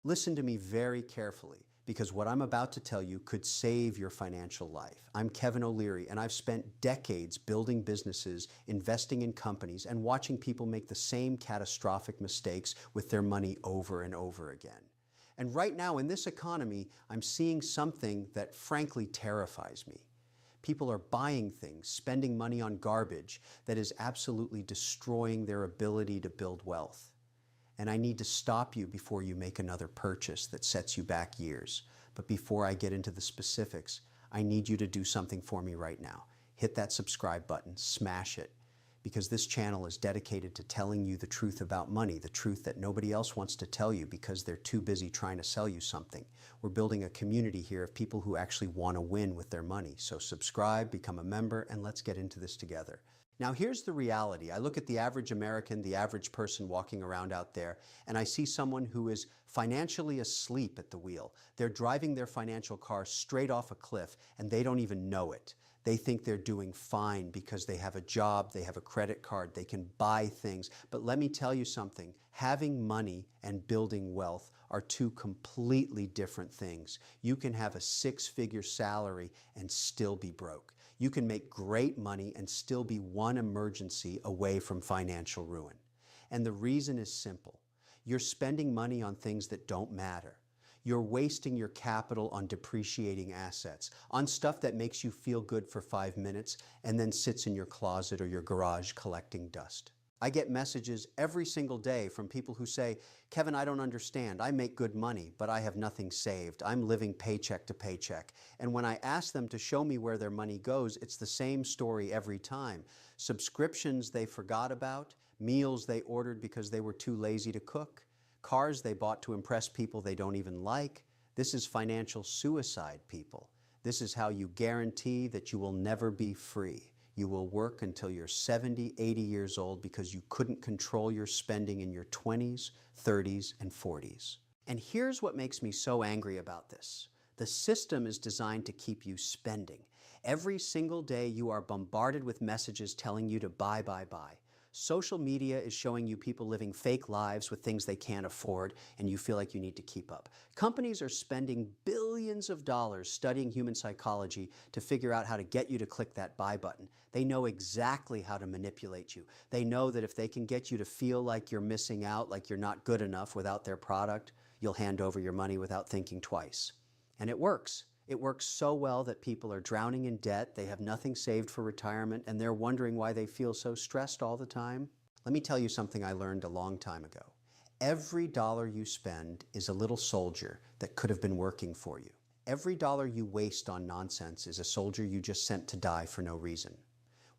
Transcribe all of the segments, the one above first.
Listen to me very carefully because what I'm about to tell you could save your financial life. I'm Kevin O'Leary, and I've spent decades building businesses, investing in companies, and watching people make the same catastrophic mistakes with their money over and over again. And right now in this economy, I'm seeing something that frankly terrifies me. People are buying things, spending money on garbage that is absolutely destroying their ability to build wealth. And I need to stop you before you make another purchase that sets you back years. But before I get into the specifics, I need you to do something for me right now. Hit that subscribe button, smash it, because this channel is dedicated to telling you the truth about money, the truth that nobody else wants to tell you because they're too busy trying to sell you something. We're building a community here of people who actually want to win with their money. So subscribe, become a member, and let's get into this together. Now here's the reality. I look at the average American, the average person walking around out there, and I see someone who is financially asleep at the wheel. They're driving their financial car straight off a cliff, and they don't even know it. They think they're doing fine because they have a job, they have a credit card, they can buy things. But let me tell you something, having money and building wealth are two completely different things. You can have a six-figure salary and still be broke. You can make great money and still be one emergency away from financial ruin. And the reason is simple. You're spending money on things that don't matter. You're wasting your capital on depreciating assets, on stuff that makes you feel good for 5 minutes and then sits in your closet or your garage collecting dust. I get messages every single day from people who say, Kevin, I don't understand. I make good money, but I have nothing saved. I'm living paycheck to paycheck. And when I ask them to show me where their money goes, it's the same story every time. Subscriptions they forgot about, meals they ordered because they were too lazy to cook, cars they bought to impress people they don't even like. This is financial suicide, people. This is how you guarantee that you will never be free. You will work until you're 70, 80 years old because you couldn't control your spending in your 20s, 30s, and 40s. And here's what makes me so angry about this. The system is designed to keep you spending. Every single day you are bombarded with messages telling you to buy, buy, buy. Social media is showing you people living fake lives with things they can't afford, and you feel like you need to keep up. Companies are spending billions of dollars studying human psychology to figure out how to get you to click that buy button. They know exactly how to manipulate you. They know that if they can get you to feel like you're missing out, like you're not good enough without their product, you'll hand over your money without thinking twice. And it works. It works so well that people are drowning in debt, they have nothing saved for retirement, and they're wondering why they feel so stressed all the time. Let me tell you something I learned a long time ago. Every dollar you spend is a little soldier that could have been working for you. Every dollar you waste on nonsense is a soldier you just sent to die for no reason.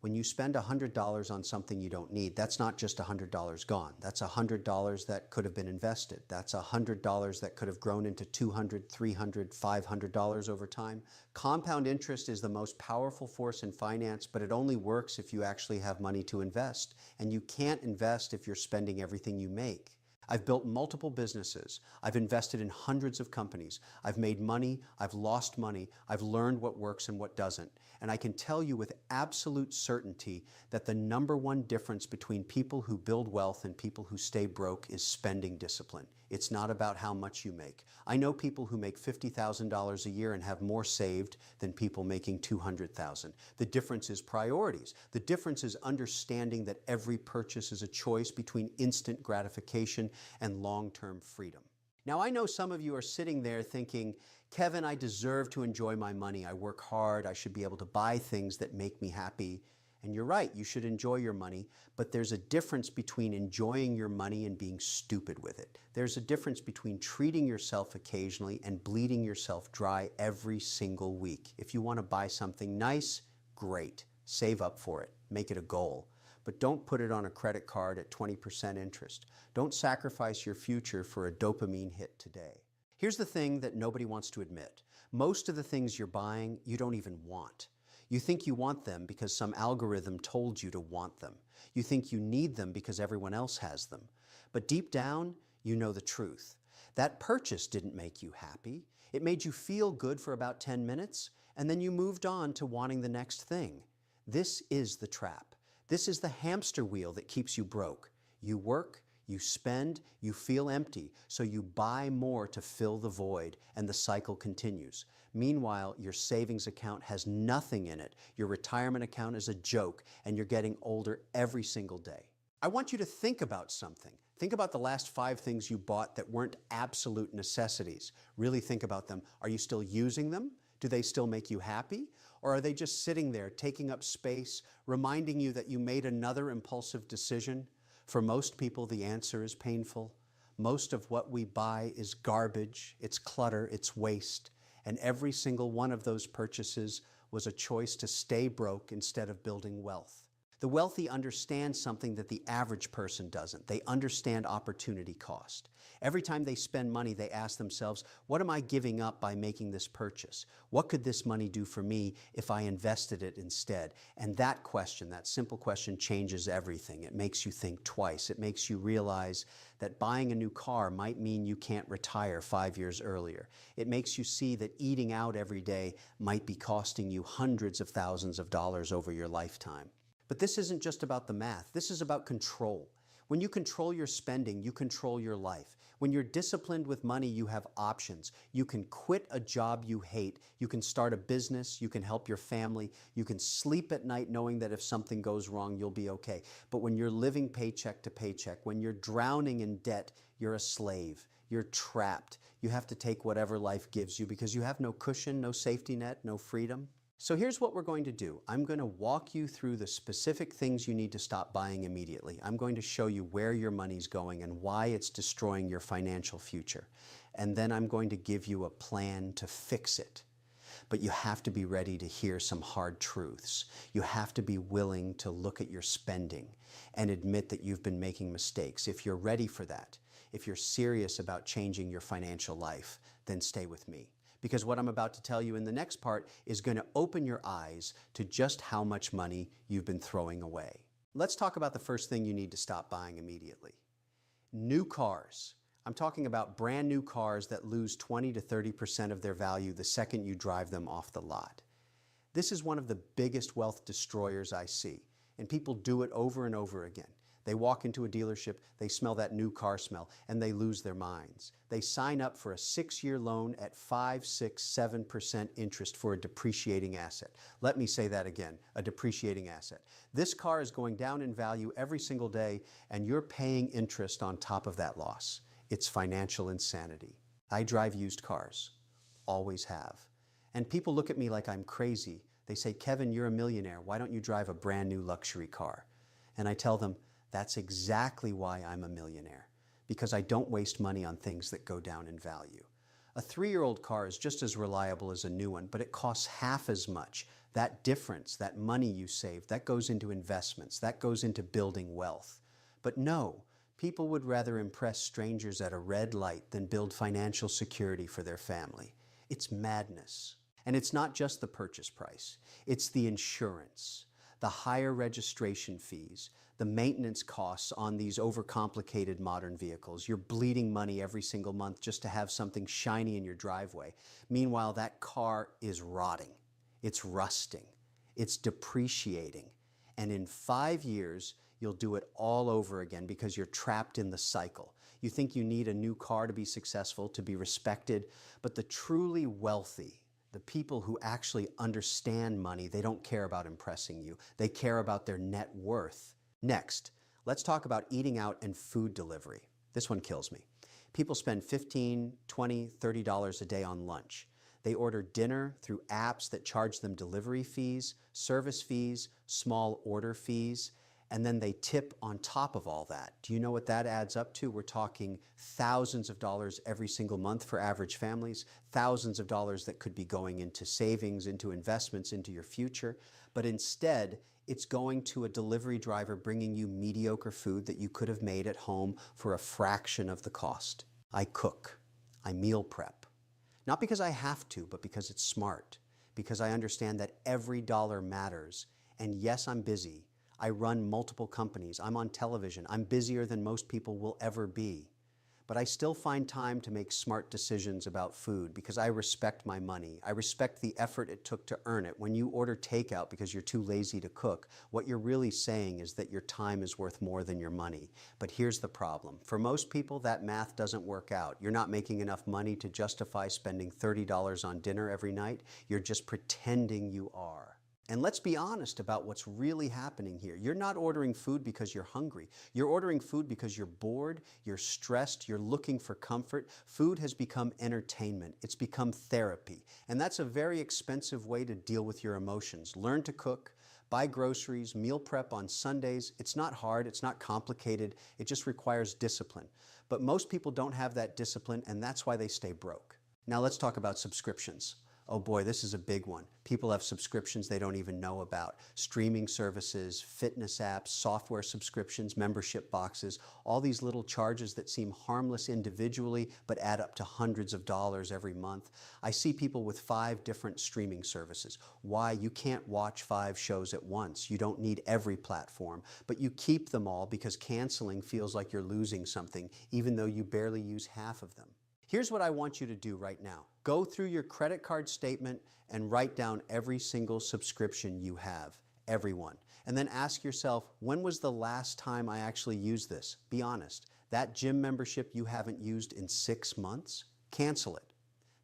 When you spend $100 on something you don't need, that's not just $100 gone. That's $100 that could have been invested. That's $100 that could have grown into $200, $300, $500 over time. Compound interest is the most powerful force in finance, but it only works if you actually have money to invest. And you can't invest if you're spending everything you make. I've built multiple businesses. I've invested in hundreds of companies. I've made money. I've lost money. I've learned what works and what doesn't. And I can tell you with absolute certainty that the #1 difference between people who build wealth and people who stay broke is spending discipline. It's not about how much you make. I know people who make $50,000 a year and have more saved than people making $200,000. The difference is priorities. The difference is understanding that every purchase is a choice between instant gratification and long-term freedom. Now, I know some of you are sitting there thinking, Kevin, I deserve to enjoy my money. I work hard. I should be able to buy things that make me happy. And you're right, you should enjoy your money, but there's a difference between enjoying your money and being stupid with it. There's a difference between treating yourself occasionally and bleeding yourself dry every single week. If you want to buy something nice, great. Save up for it. Make it a goal. But don't put it on a credit card at 20% interest. Don't sacrifice your future for a dopamine hit today. Here's the thing that nobody wants to admit. Most of the things you're buying, you don't even want. You think you want them because some algorithm told you to want them. You think you need them because everyone else has them. But deep down, you know the truth. That purchase didn't make you happy. It made you feel good for about 10 minutes, and then you moved on to wanting the next thing. This is the trap. This is the hamster wheel that keeps you broke. You work, You spend, you feel empty, so you buy more to fill the void, and the cycle continues. Meanwhile, your savings account has nothing in it. Your retirement account is a joke, and you're getting older every single day. I want you to think about something. Think about the last 5 things you bought that weren't absolute necessities. Really think about them. Are you still using them? Do they still make you happy? Or are they just sitting there, taking up space, reminding you that you made another impulsive decision? For most people, the answer is painful. Most of what we buy is garbage, it's clutter, it's waste. And every single one of those purchases was a choice to stay broke instead of building wealth. The wealthy understand something that the average person doesn't. They understand opportunity cost. Every time they spend money, they ask themselves, what am I giving up by making this purchase? What could this money do for me if I invested it instead? And that question, that simple question, changes everything. It makes you think twice. It makes you realize that buying a new car might mean you can't retire 5 years earlier. It makes you see that eating out every day might be costing you hundreds of thousands of dollars over your lifetime. But this isn't just about the math. This is about control. When you control your spending, you control your life. When you're disciplined with money, you have options. You can quit a job you hate. You can start a business. You can help your family. You can sleep at night knowing that if something goes wrong, you'll be okay. But when you're living paycheck to paycheck, when you're drowning in debt, you're a slave. You're trapped. You have to take whatever life gives you because you have no cushion, no safety net, no freedom. So here's what we're going to do. I'm going to walk you through the specific things you need to stop buying immediately. I'm going to show you where your money's going and why it's destroying your financial future. And then I'm going to give you a plan to fix it. But you have to be ready to hear some hard truths. You have to be willing to look at your spending and admit that you've been making mistakes. If you're ready for that, if you're serious about changing your financial life, then stay with me. Because what I'm about to tell you in the next part is going to open your eyes to just how much money you've been throwing away. Let's talk about the first thing you need to stop buying immediately. New cars. I'm talking about brand new cars that lose 20 to 30% of their value the second you drive them off the lot. This is one of the biggest wealth destroyers I see, and people do it over and over again. They walk into a dealership, they smell that new car smell, and they lose their minds. They sign up for a 6-year loan at 5, 6, 7% interest for a depreciating asset. Let me say that again, a depreciating asset. This car is going down in value every single day, and you're paying interest on top of that loss. It's financial insanity. I drive used cars, always have. And people look at me like I'm crazy. They say, Kevin, you're a millionaire. Why don't you drive a brand new luxury car? And I tell them, that's exactly why I'm a millionaire, because I don't waste money on things that go down in value. A 3-year-old car is just as reliable as a new one, but it costs half as much. That difference, that money you save, that goes into investments, that goes into building wealth. But no, people would rather impress strangers at a red light than build financial security for their family. It's madness. And it's not just the purchase price. It's the insurance, the higher registration fees, the maintenance costs on these overcomplicated modern vehicles. You're bleeding money every single month just to have something shiny in your driveway. Meanwhile, that car is rotting. It's rusting. It's depreciating. And in 5 years, you'll do it all over again because you're trapped in the cycle. You think you need a new car to be successful, to be respected, but the truly wealthy, the people who actually understand money, they don't care about impressing you. They care about their net worth. Next, let's talk about eating out and food delivery. This one kills me. People spend $15, $20, $30 a day on lunch. They order dinner through apps that charge them delivery fees, service fees, small order fees, and then they tip on top of all that. Do you know what that adds up to? We're talking thousands of dollars every single month for average families, thousands of dollars that could be going into savings, into investments, into your future. But instead, it's going to a delivery driver bringing you mediocre food that you could have made at home for a fraction of the cost. I cook. I meal prep. Not because I have to, but because it's smart. Because I understand that every dollar matters. And yes, I'm busy. I run multiple companies. I'm on television. I'm busier than most people will ever be. but I still find time to make smart decisions about food because I respect my money. I respect the effort it took to earn it. When you order takeout because you're too lazy to cook, what you're really saying is that your time is worth more than your money. But here's the problem. For most people, that math doesn't work out. You're not making enough money to justify spending $30 on dinner every night. You're just pretending you are. And let's be honest about what's really happening here. You're not ordering food because you're hungry. You're ordering food because you're bored, you're stressed, you're looking for comfort. Food has become entertainment. It's become therapy. And that's a very expensive way to deal with your emotions. Learn to cook, buy groceries, meal prep on Sundays. It's not hard, it's not complicated, it just requires discipline. But most people don't have that discipline, and that's why they stay broke. Now let's talk about subscriptions. Oh boy, this is a big one. People have subscriptions they don't even know about. Streaming services, fitness apps, software subscriptions, membership boxes, all these little charges that seem harmless individually but add up to hundreds of dollars every month. I see people with 5 different streaming services. Why? You can't watch 5 shows at once. You don't need every platform, but you keep them all because canceling feels like you're losing something, even though you barely use half of them. Here's what I want you to do right now. Go through your credit card statement and write down every single subscription you have, every one. And then ask yourself, when was the last time I actually used this? Be honest. That gym membership you haven't used in 6 months? Cancel it.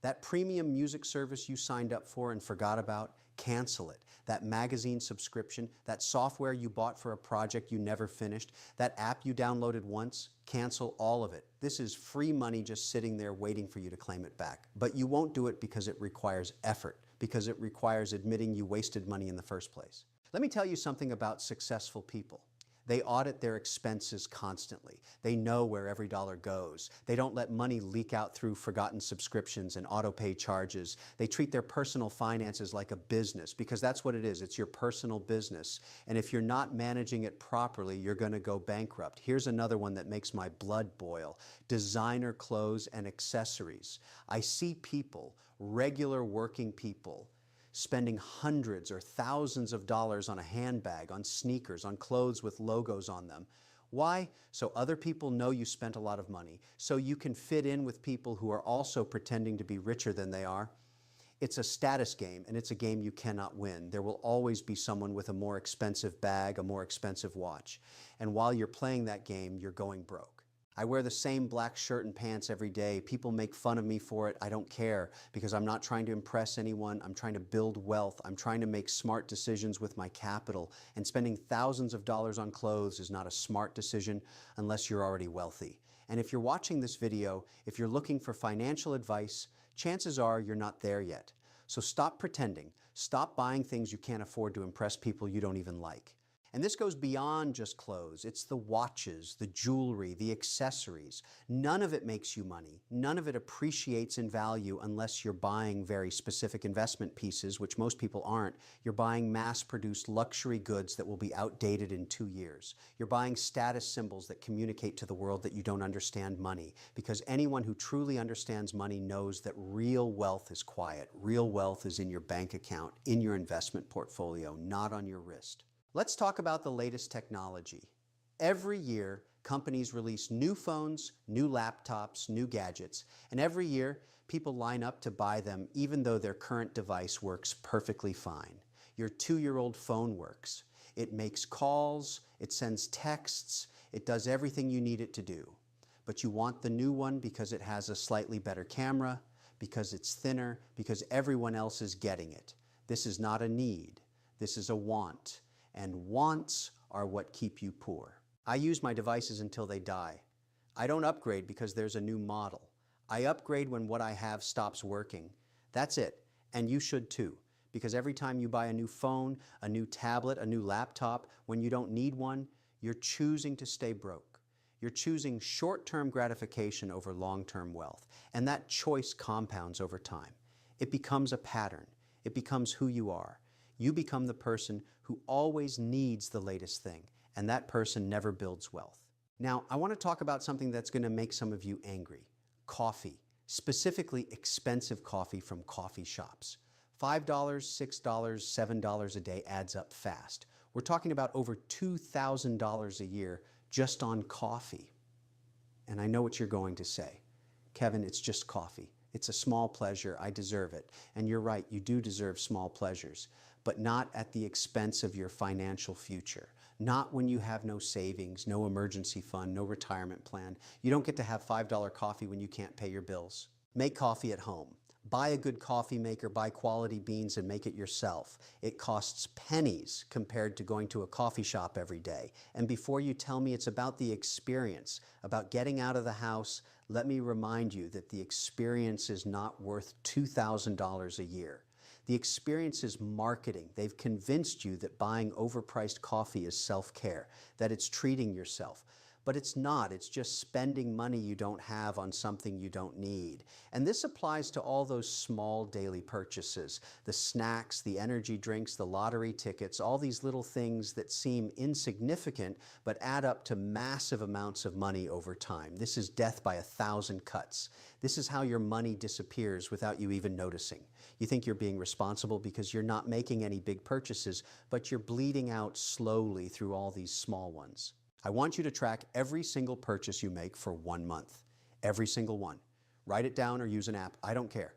That premium music service you signed up for and forgot about? Cancel it. That magazine subscription, that software you bought for a project you never finished, that app you downloaded once, cancel all of it. This is free money just sitting there waiting for you to claim it back. But you won't do it because it requires effort, because it requires admitting you wasted money in the first place. Let me tell you something about successful people. They audit their expenses constantly. They know where every dollar goes. They don't let money leak out through forgotten subscriptions and auto-pay charges. They treat their personal finances like a business because that's what it is. It's your personal business. And if you're not managing it properly, you're going to go bankrupt. Here's another one that makes my blood boil. Designer clothes and accessories. I see people, regular working people, spending hundreds or thousands of dollars on a handbag, on sneakers, on clothes with logos on them. Why? So other people know you spent a lot of money, so you can fit in with people who are also pretending to be richer than they are. It's a status game, and it's a game you cannot win. There will always be someone with a more expensive bag, a more expensive watch. And while you're playing that game, you're going broke. I wear the same black shirt and pants every day. People make fun of me for it. I don't care because I'm not trying to impress anyone. I'm trying to build wealth. I'm trying to make smart decisions with my capital. And spending thousands of dollars on clothes is not a smart decision unless you're already wealthy. And if you're watching this video, if you're looking for financial advice, chances are you're not there yet. So stop pretending. Stop buying things you can't afford to impress people you don't even like. And this goes beyond just clothes. It's the watches, the jewelry, the accessories. None of it makes you money. None of it appreciates in value unless you're buying very specific investment pieces, which most people aren't. You're buying mass-produced luxury goods that will be outdated in 2 years. You're buying status symbols that communicate to the world that you don't understand money, because anyone who truly understands money knows that real wealth is quiet. Real wealth is in your bank account, in your investment portfolio, not on your wrist. Let's talk about the latest technology. Every year, companies release new phones, new laptops, new gadgets, and every year, people line up to buy them even though their current device works perfectly fine. Your 2-year-old phone works. It makes calls, it sends texts, it does everything you need it to do. But you want the new one because it has a slightly better camera, because it's thinner, because everyone else is getting it. This is not a need. This is a want. And wants are what keep you poor. I use my devices until they die. I don't upgrade because there's a new model. I upgrade when what I have stops working. That's it. And you should too. Because every time you buy a new phone, a new tablet, a new laptop, when you don't need one, you're choosing to stay broke. You're choosing short-term gratification over long-term wealth. And that choice compounds over time. It becomes a pattern. It becomes who you are. You become the person who always needs the latest thing, and that person never builds wealth. Now, I want to talk about something that's going to make some of you angry. Coffee, specifically expensive coffee from coffee shops. $5, $6, $7 a day adds up fast. We're talking about over $2,000 a year just on coffee. and I know what you're going to say. Kevin, it's just coffee. It's a small pleasure. I deserve it. And you're right, you do deserve small pleasures, but not at the expense of your financial future. Not when you have no savings, no emergency fund, no retirement plan. You don't get to have $5 coffee when you can't pay your bills. Make coffee at home. Buy a good coffee maker, buy quality beans and make it yourself. It costs pennies compared to going to a coffee shop every day. And before you tell me it's about the experience, about getting out of the house, let me remind you that the experience is not worth $2,000 a year. The experience is marketing. They've convinced you that buying overpriced coffee is self-care, that it's treating yourself. But it's not. It's just spending money you don't have on something you don't need. And this applies to all those small daily purchases, the snacks, the energy drinks, the lottery tickets, all these little things that seem insignificant but add up to massive amounts of money over time. This is death by 1,000 cuts. This is how your money disappears without you even noticing. You think you're being responsible because you're not making any big purchases, but you're bleeding out slowly through all these small ones. I want you to track every single purchase you make for 1 month. Every single one. Write it down or use an app, I don't care.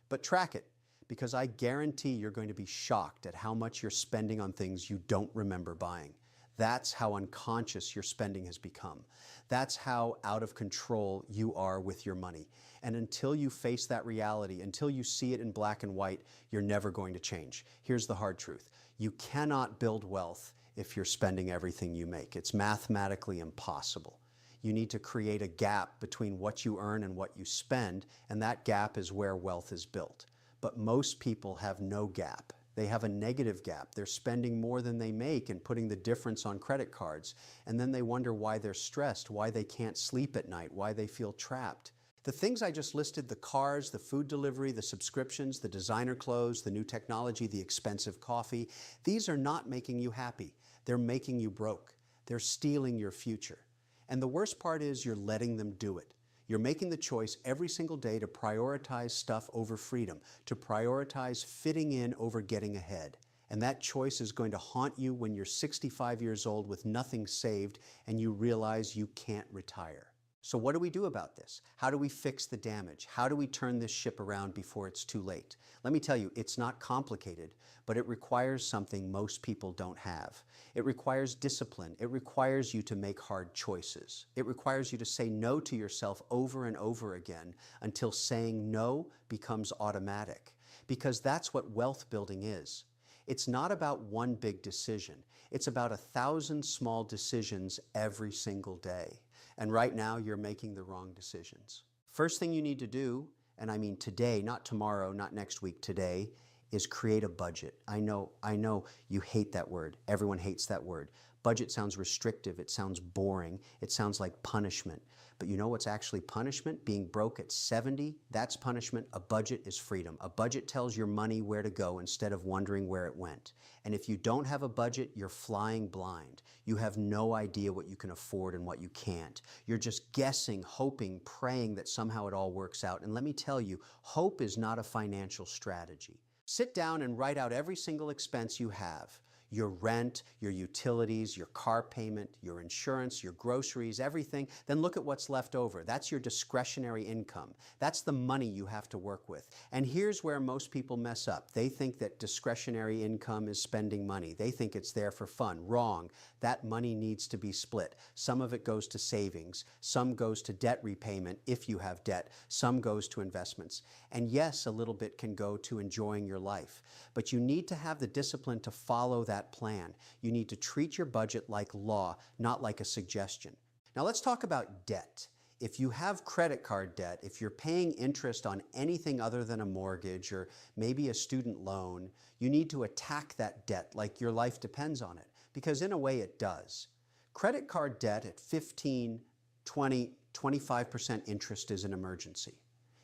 But track it, because I guarantee you're going to be shocked at how much you're spending on things you don't remember buying. That's how unconscious your spending has become. That's how out of control you are with your money. And until you face that reality, until you see it in black and white, you're never going to change. Here's the hard truth. You cannot build wealth if you're spending everything you make. It's mathematically impossible. You need to create a gap between what you earn and what you spend, and that gap is where wealth is built. But most people have no gap. They have a negative gap. They're spending more than they make and putting the difference on credit cards. And then they wonder why they're stressed, why they can't sleep at night, why they feel trapped. The things I just listed, the cars, the food delivery, the subscriptions, the designer clothes, the new technology, the expensive coffee, these are not making you happy. They're making you broke. They're stealing your future. And the worst part is you're letting them do it. You're making the choice every single day to prioritize stuff over freedom, to prioritize fitting in over getting ahead. And that choice is going to haunt you when you're 65 years old with nothing saved and you realize you can't retire. So what do we do about this? How do we fix the damage? How do we turn this ship around before it's too late? Let me tell you, it's not complicated, but it requires something most people don't have. It requires discipline. It requires you to make hard choices. It requires you to say no to yourself over and over again until saying no becomes automatic. Because that's what wealth building is. It's not about one big decision. It's about 1,000 small decisions every single day. And right now, you're making the wrong decisions. First thing you need to do, and I mean today, not tomorrow, not next week, today, is create a budget. I know you hate that word. Everyone hates that word. Budget sounds restrictive. It sounds boring. It sounds like punishment. But you know what's actually punishment? Being broke at 70, that's punishment. A budget is freedom. A budget tells your money where to go instead of wondering where it went. And if you don't have a budget, you're flying blind. You have no idea what you can afford and what you can't. You're just guessing, hoping, praying that somehow it all works out. And let me tell you, hope is not a financial strategy. Sit down and write out every single expense you have. Your rent, your utilities, your car payment, your insurance, your groceries, everything, then look at what's left over. That's your discretionary income. That's the money you have to work with. And here's where most people mess up. They think that discretionary income is spending money. They think it's there for fun. Wrong. That money needs to be split. Some of it goes to savings. Some goes to debt repayment if you have debt. Some goes to investments. And yes, a little bit can go to enjoying your life. But you need to have the discipline to follow that plan. You need to treat your budget like law, not like a suggestion. Now let's talk about debt. If you have credit card debt, if you're paying interest on anything other than a mortgage or maybe a student loan, you need to attack that debt like your life depends on it, because in a way it does. Credit card debt at 15, 20, 25% interest is an emergency.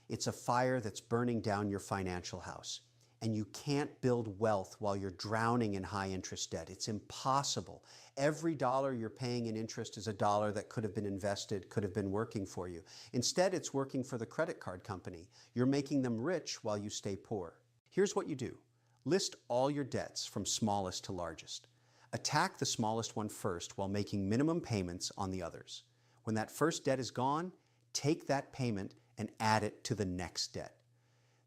It's a fire that's burning down your financial house. And you can't build wealth while you're drowning in high interest debt. It's impossible. Every dollar you're paying in interest is a dollar that could have been invested, could have been working for you. Instead, it's working for the credit card company. You're making them rich while you stay poor. Here's what you do. List all your debts from smallest to largest. Attack the smallest one first while making minimum payments on the others. When that first debt is gone, take that payment and add it to the next debt.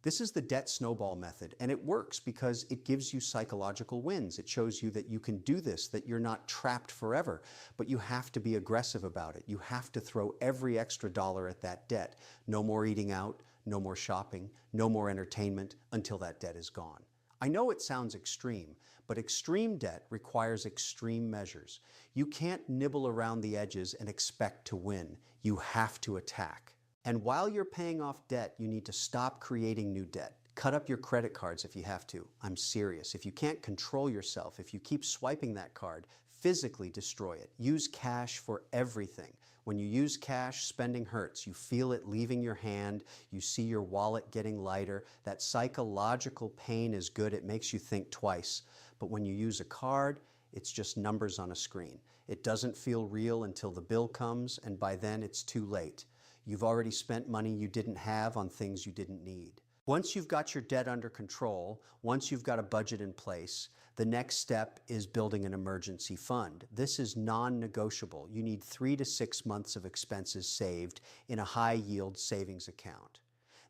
This is the debt snowball method, and it works because it gives you psychological wins. It shows you that you can do this, that you're not trapped forever, but you have to be aggressive about it. You have to throw every extra dollar at that debt. No more eating out, no more shopping, no more entertainment until that debt is gone. I know it sounds extreme, but extreme debt requires extreme measures. You can't nibble around the edges and expect to win. You have to attack. And while you're paying off debt, you need to stop creating new debt. Cut up your credit cards if you have to. I'm serious. If you can't control yourself, if you keep swiping that card, physically destroy it. Use cash for everything. When you use cash, spending hurts. You feel it leaving your hand. You see your wallet getting lighter. That psychological pain is good. It makes you think twice. But when you use a card, it's just numbers on a screen. It doesn't feel real until the bill comes, and by then it's too late. You've already spent money you didn't have on things you didn't need. Once you've got your debt under control, once you've got a budget in place, the next step is building an emergency fund. This is non-negotiable. You need 3 to 6 months of expenses saved in a high-yield savings account.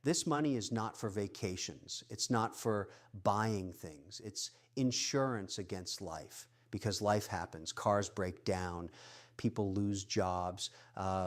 This money is not for vacations. It's not for buying things. It's insurance against life, because life happens. Cars break down. People lose jobs,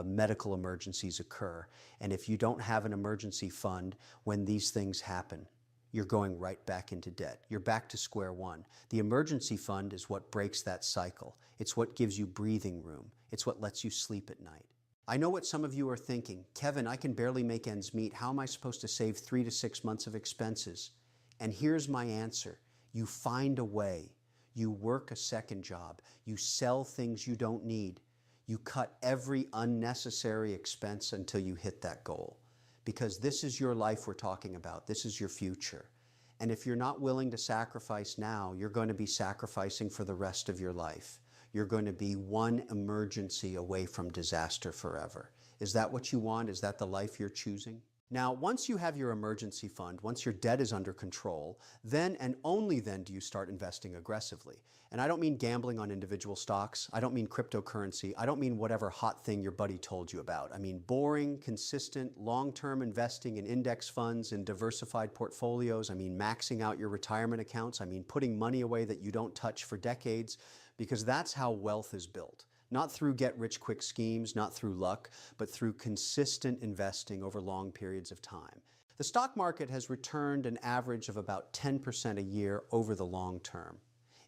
medical emergencies occur. And if you don't have an emergency fund when these things happen, you're going right back into debt. You're back to square one. The emergency fund is what breaks that cycle. It's what gives you breathing room. It's what lets you sleep at night. I know what some of you are thinking. Kevin, I can barely make ends meet. How am I supposed to save 3 to 6 months of expenses? And here's my answer. You find a way. You work a second job. You sell things you don't need. You cut every unnecessary expense until you hit that goal. Because this is your life we're talking about. This is your future. And if you're not willing to sacrifice now, you're going to be sacrificing for the rest of your life. You're going to be one emergency away from disaster forever. Is that what you want? Is that the life you're choosing? Now, once you have your emergency fund, once your debt is under control, then and only then do you start investing aggressively. And I don't mean gambling on individual stocks. I don't mean cryptocurrency. I don't mean whatever hot thing your buddy told you about. I mean boring, consistent, long-term investing in index funds and diversified portfolios. I mean maxing out your retirement accounts. I mean putting money away that you don't touch for decades, because that's how wealth is built. Not through get-rich-quick schemes, not through luck, but through consistent investing over long periods of time. The stock market has returned an average of about 10% a year over the long term.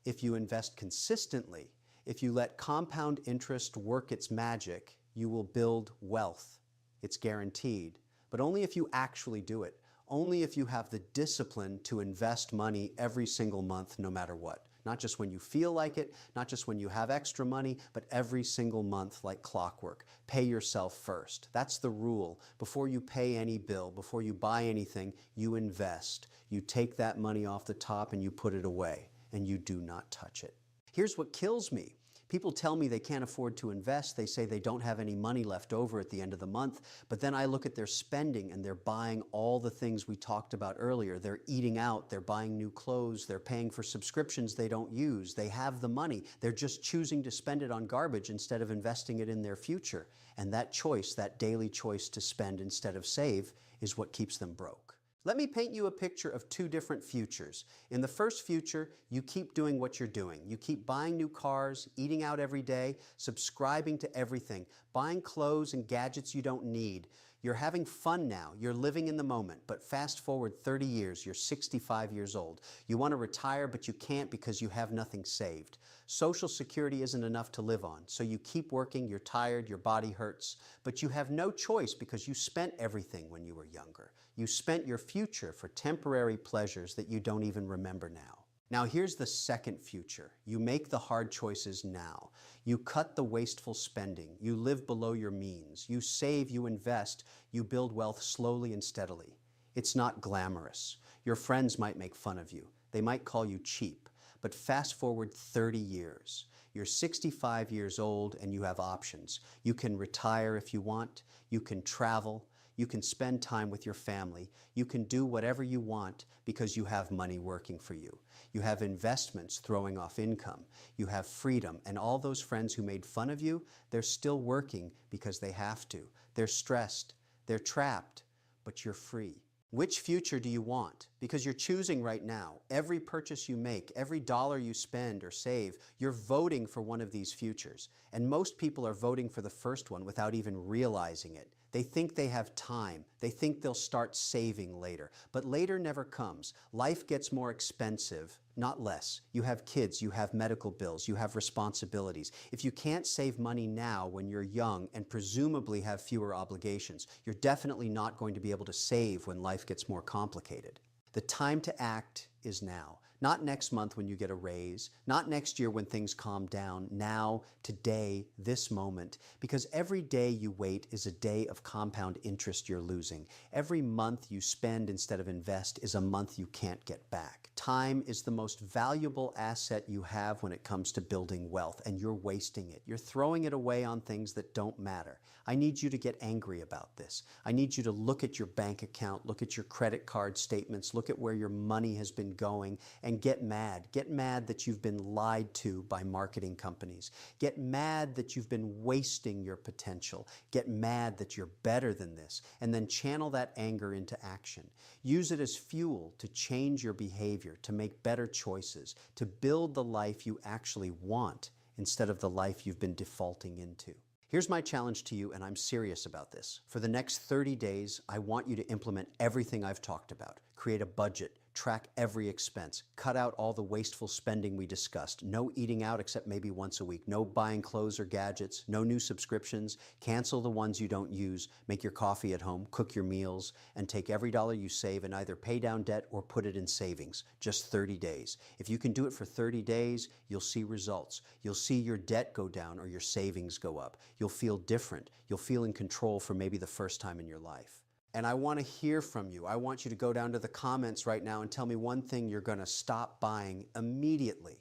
If you invest consistently, if you let compound interest work its magic, you will build wealth. It's guaranteed, but only if you actually do it. Only if you have the discipline to invest money every single month, no matter what. Not just when you feel like it, not just when you have extra money, but every single month like clockwork. Pay yourself first. That's the rule. Before you pay any bill, before you buy anything, you invest. You take that money off the top and you put it away, and you do not touch it. Here's what kills me. People tell me they can't afford to invest. They say they don't have any money left over at the end of the month. But then I look at their spending and they're buying all the things we talked about earlier. They're eating out. They're buying new clothes. They're paying for subscriptions they don't use. They have the money. They're just choosing to spend it on garbage instead of investing it in their future. And that choice, that daily choice to spend instead of save, is what keeps them broke. Let me paint you a picture of two different futures. In the first future, you keep doing what you're doing. You keep buying new cars, eating out every day, subscribing to everything, buying clothes and gadgets you don't need. You're having fun now. You're living in the moment. But fast forward 30 years, you're 65 years old. You want to retire, but you can't because you have nothing saved. Social Security isn't enough to live on, so you keep working, you're tired, your body hurts, but you have no choice because you spent everything when you were younger. You spent your future for temporary pleasures that you don't even remember now. Now here's the second future. You make the hard choices now. You cut the wasteful spending. You live below your means. You save, you invest, you build wealth slowly and steadily. It's not glamorous. Your friends might make fun of you. They might call you cheap. But fast forward 30 years. You're 65 years old and you have options. You can retire if you want. You can travel. You can spend time with your family. You can do whatever you want because you have money working for you. You have investments throwing off income. You have freedom. And all those friends who made fun of you, they're still working because they have to. They're stressed. They're trapped. But you're free. Which future do you want? Because you're choosing right now. Every purchase you make, every dollar you spend or save, you're voting for one of these futures. And most people are voting for the first one without even realizing it. They think they have time. They think they'll start saving later. But later never comes. Life gets more expensive, not less. You have kids, you have medical bills, you have responsibilities. If you can't save money now when you're young and presumably have fewer obligations, you're definitely not going to be able to save when life gets more complicated. The time to act is now. Not next month when you get a raise, not next year when things calm down, now, today, this moment. Because every day you wait is a day of compound interest you're losing. Every month you spend instead of invest is a month you can't get back. Time is the most valuable asset you have when it comes to building wealth, and you're wasting it. You're throwing it away on things that don't matter. I need you to get angry about this. I need you to look at your bank account, look at your credit card statements, look at where your money has been going, and get mad. Get mad that you've been lied to by marketing companies. Get mad that you've been wasting your potential. Get mad that you're better than this, and then channel that anger into action. Use it as fuel to change your behavior, to make better choices, to build the life you actually want instead of the life you've been defaulting into. Here's my challenge to you, and I'm serious about this. For the next 30 days, I want you to implement everything I've talked about. Create a budget, track every expense, cut out all the wasteful spending we discussed, no eating out except maybe once a week, no buying clothes or gadgets, no new subscriptions, cancel the ones you don't use, make your coffee at home, cook your meals, and take every dollar you save and either pay down debt or put it in savings. Just 30 days. If you can do it for 30 days, you'll see results. You'll see your debt go down or your savings go up. You'll feel different. You'll feel in control for maybe the first time in your life. And I want to hear from you. I want you to go down to the comments right now and tell me one thing you're going to stop buying immediately.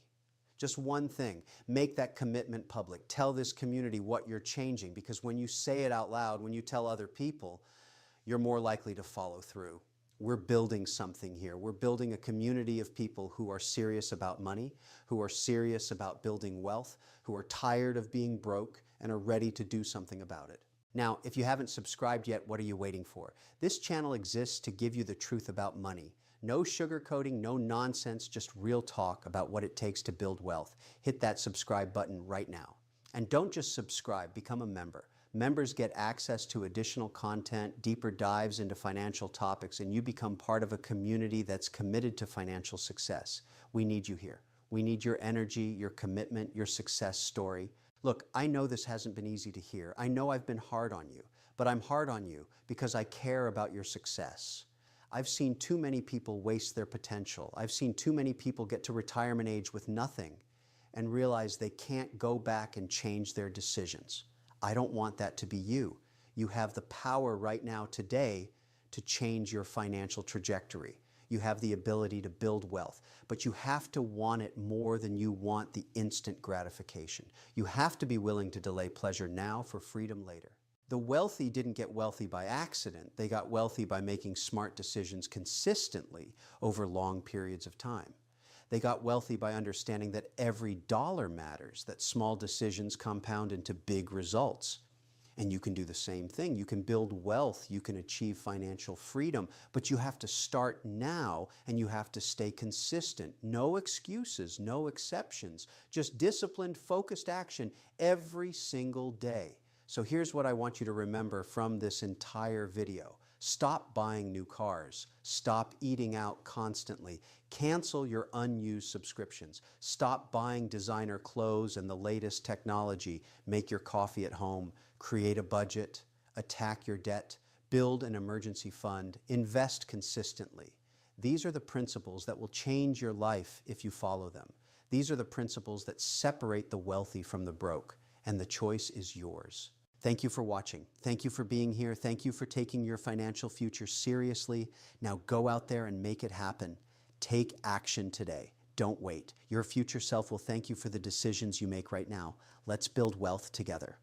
Just one thing. Make that commitment public. Tell this community what you're changing, because when you say it out loud, when you tell other people, you're more likely to follow through. We're building something here. We're building a community of people who are serious about money, who are serious about building wealth, who are tired of being broke and are ready to do something about it. Now, if you haven't subscribed yet, what are you waiting for? This channel exists to give you the truth about money. No sugarcoating, no nonsense, just real talk about what it takes to build wealth. Hit that subscribe button right now. And don't just subscribe, become a member. Members get access to additional content, deeper dives into financial topics, and you become part of a community that's committed to financial success. We need you here. We need your energy, your commitment, your success story. Look, I know this hasn't been easy to hear. I know I've been hard on you, but I'm hard on you because I care about your success. I've seen too many people waste their potential. I've seen too many people get to retirement age with nothing and realize they can't go back and change their decisions. I don't want that to be you. You have the power right now today to change your financial trajectory. You have the ability to build wealth, but you have to want it more than you want the instant gratification. You have to be willing to delay pleasure now for freedom later. The wealthy didn't get wealthy by accident. They got wealthy by making smart decisions consistently over long periods of time. They got wealthy by understanding that every dollar matters, that small decisions compound into big results. And you can do the same thing. You can build wealth, you can achieve financial freedom, but you have to start now and you have to stay consistent. No excuses, no exceptions, just disciplined, focused action every single day. So here's what I want you to remember from this entire video. Stop buying new cars. Stop eating out constantly. Cancel your unused subscriptions. Stop buying designer clothes and the latest technology. Make your coffee at home. Create a budget. Attack your debt. Build an emergency fund. Invest consistently. These are the principles that will change your life if you follow them. These are the principles that separate the wealthy from the broke, and the choice is yours. Thank you for watching. Thank you for being here. Thank you for taking your financial future seriously. Now go out there and make it happen. Take action today. Don't wait. Your future self will thank you for the decisions you make right now. Let's build wealth together.